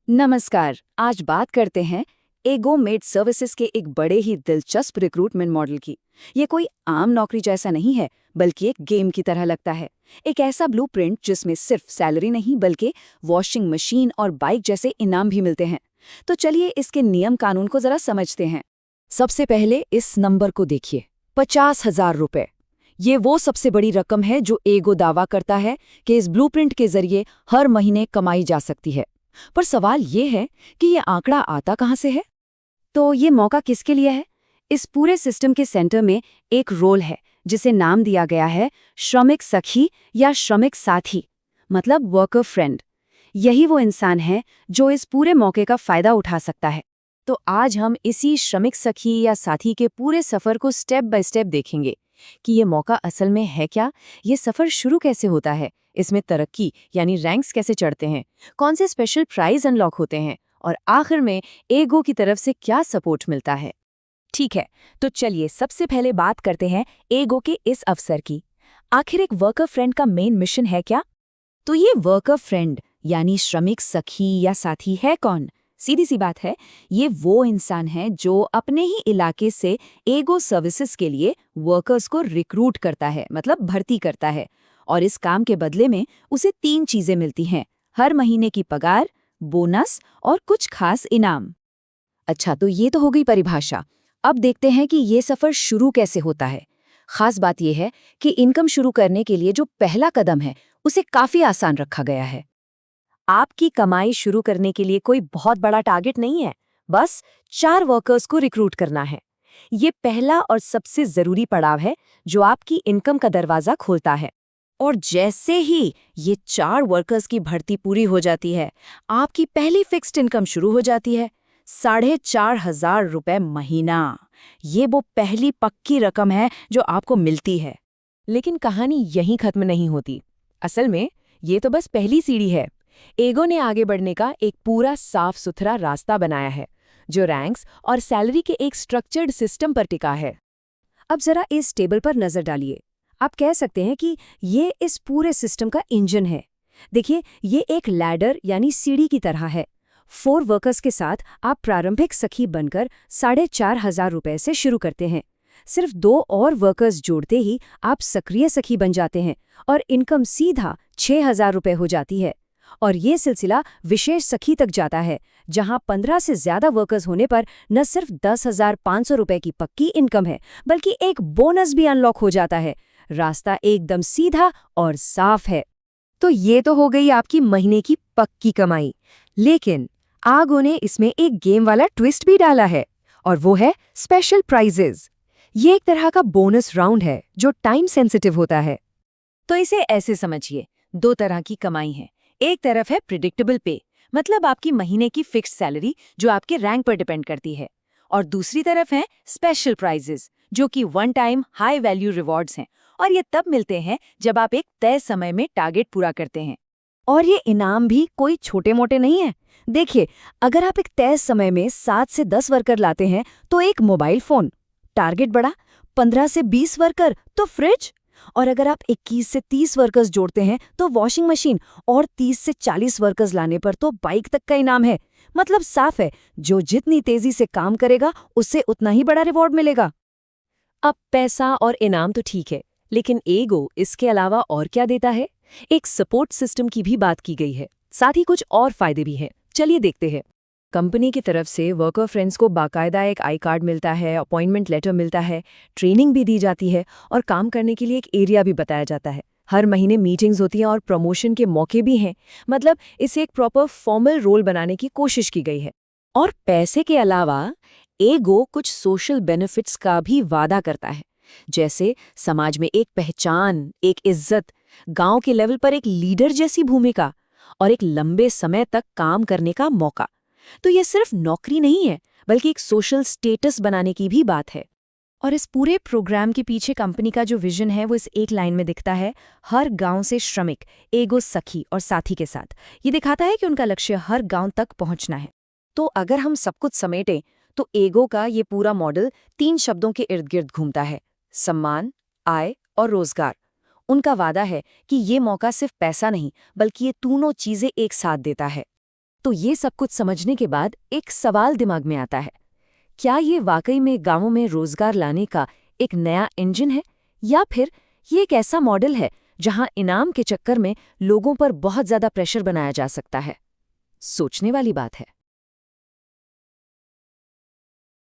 नमस्कार। आज बात करते हैं एगो मेड सर्विसेज के एक बड़े ही दिलचस्प रिक्रूटमेंट मॉडल की। ये कोई आम नौकरी जैसा नहीं है, बल्कि एक गेम की तरह लगता है। एक ऐसा ब्लूप्रिंट जिसमें सिर्फ सैलरी नहीं बल्कि वॉशिंग मशीन और बाइक जैसे इनाम भी मिलते हैं। तो चलिए इसके नियम कानून को जरा समझते हैं। सबसे पहले इस नंबर को देखिए, 50,000 रुपए। ये वो सबसे बड़ी रकम है जो एगो दावा करता है कि इस ब्लूप्रिंट के जरिए हर महीने कमाई जा सकती है। पर सवाल ये है कि ये आंकड़ा आता कहाँ से है? तो ये मौका किसके लिए है? इस पूरे सिस्टम के सेंटर में एक रोल है जिसे नाम दिया गया है श्रमिक सखी या श्रमिक साथी, मतलब वर्कर फ्रेंड। यही वो इंसान है जो इस पूरे मौके का फायदा उठा सकता है। तो आज हम इसी श्रमिक सखी या साथी के पूरे सफर को स्टेप बाय स्टेप देखेंगे कि ये मौका असल में है क्या, ये सफर शुरू कैसे होता है, इसमें तरक्की यानी रैंक्स कैसे चढ़ते हैं, कौन से स्पेशल प्राइज अनलॉक होते हैं और आखिर में एगो की तरफ से क्या सपोर्ट मिलता है। ठीक है, तो चलिए सबसे पहले बात करते हैं एगो के इस अवसर की। आखिर एक वर्कर फ्रेंड का मेन मिशन है क्या? तो ये वर्कर फ्रेंड यानी श्रमिक सखी या साथी है कौन? सीधी सी बात है, ये वो इंसान है जो अपने ही इलाके से एगो सर्विसेज के लिए वर्कर्स को रिक्रूट करता है, मतलब भर्ती करता है। और इस काम के बदले में उसे 3 चीजें मिलती हैं: हर महीने की पगार, बोनस और कुछ खास इनाम। अच्छा, तो ये तो हो गई परिभाषा। अब देखते हैं कि ये सफर शुरू कैसे होता है। खास बात यह है कि इनकम शुरू करने के लिए जो पहला कदम है उसे काफी आसान रखा गया है। आपकी कमाई शुरू करने के लिए कोई बहुत बड़ा टारगेट नहीं है, बस 4 वर्कर्स को रिक्रूट करना है। ये पहला और सबसे जरूरी पड़ाव है जो आपकी इनकम का दरवाजा खोलता है। और जैसे ही ये 4 वर्कर्स की भर्ती पूरी हो जाती है, आपकी पहली फिक्स्ड इनकम शुरू हो जाती है, 4,500 रुपए महीना। ये वो पहली पक्की रकम है जो आपको मिलती है। लेकिन कहानी यहीं खत्म नहीं होती। असल में ये तो बस पहली सीढ़ी है। एगो ने आगे बढ़ने का एक पूरा साफ सुथरा रास्ता बनाया है, जो रैंक्स और सैलरी के एक स्ट्रक्चर्ड सिस्टम पर टिका है। अब जरा इस टेबल पर नजर डालिए। आप कह सकते हैं कि ये इस पूरे सिस्टम का इंजन है। देखिए, ये एक लैडर यानी सीढ़ी की तरह है। 4 वर्कर्स के साथ आप प्रारंभिक सखी बनकर 4,500 रुपए से शुरू करते हैं। सिर्फ 2 और वर्कर्स जोड़ते ही आप सक्रिय सखी बन जाते हैं और इनकम सीधा 6,000 रुपए हो जाती है। और ये सिलसिला विशेष सखी तक जाता है, जहां 15 से ज्यादा वर्कर्स होने पर न सिर्फ 10,500 रुपए की पक्की इनकम है, बल्कि एक बोनस भी अनलॉक हो जाता है। रास्ता एकदम सीधा और साफ है। तो ये तो हो गई आपकी महीने की पक्की कमाई। लेकिन आगो ने इसमें एक गेम वाला ट्विस्ट भी डाला है, और वो है स्पेशल प्राइजेज। ये एक तरह का बोनस राउंड है जो टाइम सेंसिटिव होता है। तो इसे ऐसे समझिए, 2 तरह की कमाई है। एक तरफ है प्रिडिक्टेबल पे, मतलब आपकी महीने की फिक्स्ड सैलरी जो आपके रैंक पर डिपेंड करती है। और दूसरी तरफ है स्पेशल प्राइजेस, जो कि one time high value rewards हैं। और ये तब मिलते हैं जब आप एक तय समय में टारगेट पूरा करते हैं। और ये इनाम भी कोई छोटे मोटे नहीं है। देखिए, अगर आप एक तय समय में 7 से 10 वर्कर लाते हैं तो एक मोबाइल फोन। टारगेट बढ़ा, 15 से 20 वर्कर तो फ्रिज। और अगर आप 21 से 30 वर्कर्स जोड़ते हैं तो वॉशिंग मशीन। और 30 से 40 वर्कर्स लाने पर तो बाइक तक का इनाम है। मतलब साफ है, जो जितनी तेजी से काम करेगा उससे उतना ही बड़ा रिवॉर्ड मिलेगा। अब पैसा और इनाम तो ठीक है, लेकिन एगो इसके अलावा और क्या देता है? एक सपोर्ट सिस्टम की भी बात की गई है, साथ ही कुछ और फायदे भी हैं। चलिए देखते हैं। कंपनी की तरफ से वर्कर फ्रेंड्स को बाकायदा एक आई कार्ड मिलता है, अपॉइंटमेंट लेटर मिलता है, ट्रेनिंग भी दी जाती है और काम करने के लिए एक एरिया भी बताया जाता है। हर महीने मीटिंग्स होती हैं और प्रमोशन के मौके भी हैं। मतलब इसे एक प्रॉपर फॉर्मल रोल बनाने की कोशिश की गई है। और पैसे के अलावा एगो कुछ सोशल बेनिफिट्स का भी वादा करता है, जैसे समाज में एक पहचान, एक इज्जत, गांव के लेवल पर एक लीडर जैसी भूमिका और एक लंबे समय तक काम करने का मौका। तो ये सिर्फ नौकरी नहीं है, बल्कि एक सोशल स्टेटस बनाने की भी बात है। और इस पूरे प्रोग्राम के पीछे कंपनी का जो विजन है वो इस एक लाइन में दिखता है: हर गांव से श्रमिक एगो सखी और साथी के साथ। ये दिखाता है कि उनका लक्ष्य हर गांव तक पहुंचना है। तो अगर हम सब कुछ समेटें तो एगो का ये पूरा मॉडल 3 शब्दों के इर्द गिर्द घूमता है: सम्मान, आय और रोजगार। उनका वादा है कि ये मौका सिर्फ पैसा नहीं, बल्कि ये तीनों चीजें एक साथ देता है। तो ये सब कुछ समझने के बाद एक सवाल दिमाग में आता है, क्या ये वाकई में गांवों में रोजगार लाने का एक नया इंजन है, या फिर ये एक ऐसा मॉडल है जहां इनाम के चक्कर में लोगों पर बहुत ज्यादा प्रेशर बनाया जा सकता है? सोचने वाली बात है।